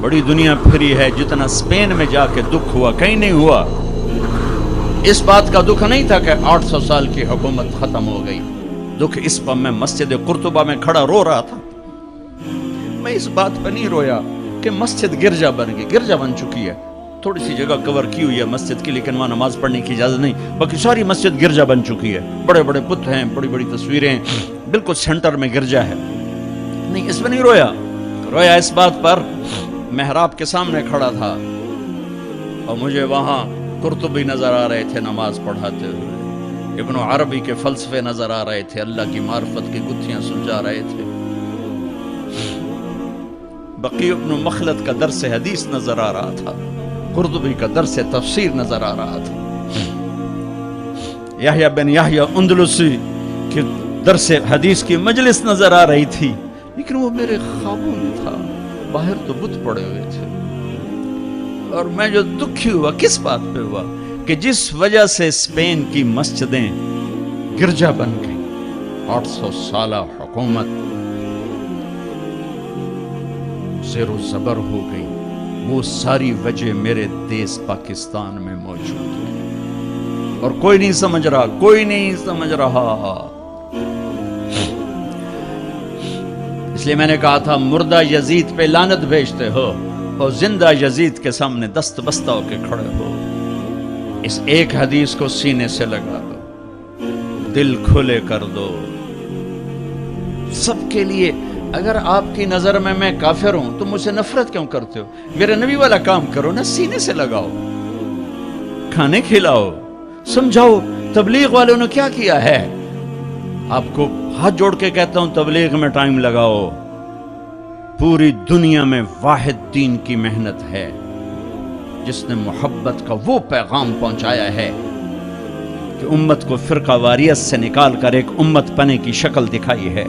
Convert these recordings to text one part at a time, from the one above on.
بڑی دنیا پھری ہے، جتنا اسپین میں جا کے دکھ ہوا کہیں نہیں ہوا۔ اس بات کا دکھ نہیں تھا کہ 800 سال کی حکومت ختم ہو گئی، دکھ اس پر میں مسجد قرطبہ میں کھڑا رو رہا تھا۔ میں اس بات پہ نہیں رویا کہ مسجد گرجا بن گئی، گرجا بن چکی ہے، تھوڑی سی جگہ کور کی ہوئی ہے مسجد کی، لیکن وہاں نماز پڑھنے کی اجازت نہیں، باقی ساری مسجد گرجا بن چکی ہے، بڑے بڑے بت ہیں، بڑی بڑی تصویریں، بالکل سینٹر میں گرجا ہے۔ نہیں، اس پہ نہیں رویا، رویا اس بات پر محراب کے سامنے کھڑا تھا اور مجھے وہاں قرطبی نظر آ رہے تھے نماز پڑھاتے ہوئے، ابن عربی کے فلسفے نظر آ رہے تھے، اللہ کی معرفت کی گتھیاں سلجھا رہے تھے، بقی ابن مخلد کا درس حدیث نظر آ رہا تھا، قرطبی کا درس تفسیر نظر آ رہا تھا، یحییٰ بن یحییٰ اندلسی کی درس حدیث کی مجلس نظر آ رہی تھی، لیکن وہ میرے خوابوں میں تھا، باہر تو بت پڑے ہوئے تھے۔ اور میں جو دکھی ہوا کس بات پہ ہوا کہ جس وجہ سے اسپین کی مسجدیں گرجا بن گئی، 800 سالہ حکومت زیر و زبر ہو گئی، وہ ساری وجہ میرے دیس پاکستان میں موجود ہے، اور کوئی نہیں سمجھ رہا، کوئی نہیں سمجھ رہا۔ اس لیے میں نے کہا تھا مردہ یزید پہ لعنت بھیجتے ہو اور زندہ یزید کے سامنے دست بستہ ہو کے کھڑے ہو۔ اس ایک حدیث کو سینے سے لگا دو، دل کھلے کر دو سب کے لیے۔ اگر آپ کی نظر میں کافر ہوں تو مجھ سے نفرت کیوں کرتے ہو؟ میرے نبی والا کام کرو نا، سینے سے لگاؤ، کھانے کھلاؤ، سمجھاؤ تبلیغ والوں نے کیا کیا ہے۔ آپ کو ہاتھ جوڑ کے کہتا ہوں تبلیغ میں ٹائم لگاؤ، پوری دنیا میں واحد دین کی محنت ہے جس نے محبت کا وہ پیغام پہنچایا ہے کہ امت کو فرقہ واریت سے نکال کر ایک امت پنے کی شکل دکھائی ہے۔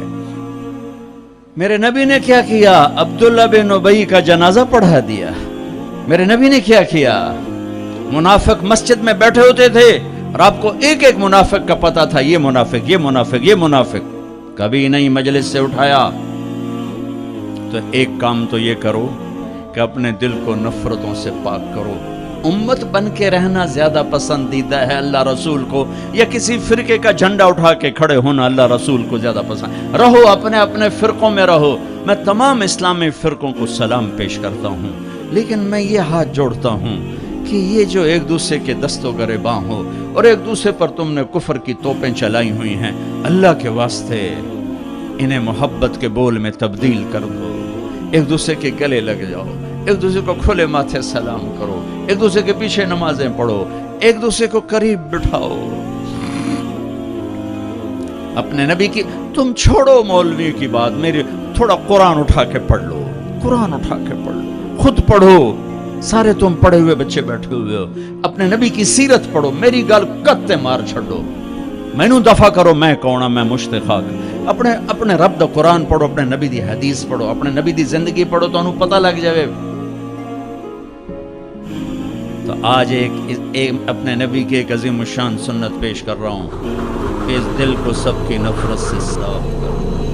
میرے نبی نے کیا کیا؟ عبداللہ بن ابی کا جنازہ پڑھا دیا۔ میرے نبی نے کیا کیا؟ منافق مسجد میں بیٹھے ہوتے تھے اور آپ کو ایک ایک منافق کا پتہ تھا، یہ منافق، یہ منافق، یہ منافق، کبھی نہیں مجلس سے اٹھایا۔ تو ایک کام تو یہ کرو کہ اپنے دل کو نفرتوں سے پاک کرو۔ امت بن کے رہنا زیادہ پسندیدہ ہے اللہ رسول کو، یا کسی فرقے کا جھنڈا اٹھا کے کھڑے ہونا اللہ رسول کو زیادہ پسند؟ رہو اپنے اپنے فرقوں میں رہو۔ میں تمام اسلامی فرقوں کو سلام پیش کرتا ہوں، لیکن میں یہ ہاتھ جوڑتا ہوں کہ یہ جو ایک دوسرے کے دست و گریباں ہو اور ایک دوسرے پر تم نے کفر کی توپیں چلائی ہوئی ہیں، اللہ کے واسطے انہیں محبت کے بول میں تبدیل کر دو، ایک دوسرے کے گلے لگ جاؤ، ایک دوسرے کو کھلے ماتھے سلام کرو، ایک دوسرے کے پیچھے نمازیں پڑھو، ایک دوسرے کو قریب بٹھاؤ۔ اپنے نبی کی تم چھوڑو مولوی کی بات، میری تھوڑا قرآن اٹھا کے پڑھ لو، قرآن اٹھا کے پڑھ لو، خود پڑھو، سارے تم پڑھے ہوئے بچے بیٹھے ہوئے ہو، اپنے نبی کی سیرت پڑھو، میری گل کتے مار چھڑو، مینوں دفع کرو میں کون ہاں، میں مشتاق، اپنے رب دا قرآن پڑھو، اپنے نبی دی حدیث پڑھو، اپنے نبی دی زندگی پڑھو تو انہوں پتہ لگ جائے۔ تو آج ایک اپنے نبی کی ایک عظیم الشان سنت پیش کر رہا ہوں کہ اس دل کو سب کی نفرت سے صاف کرو۔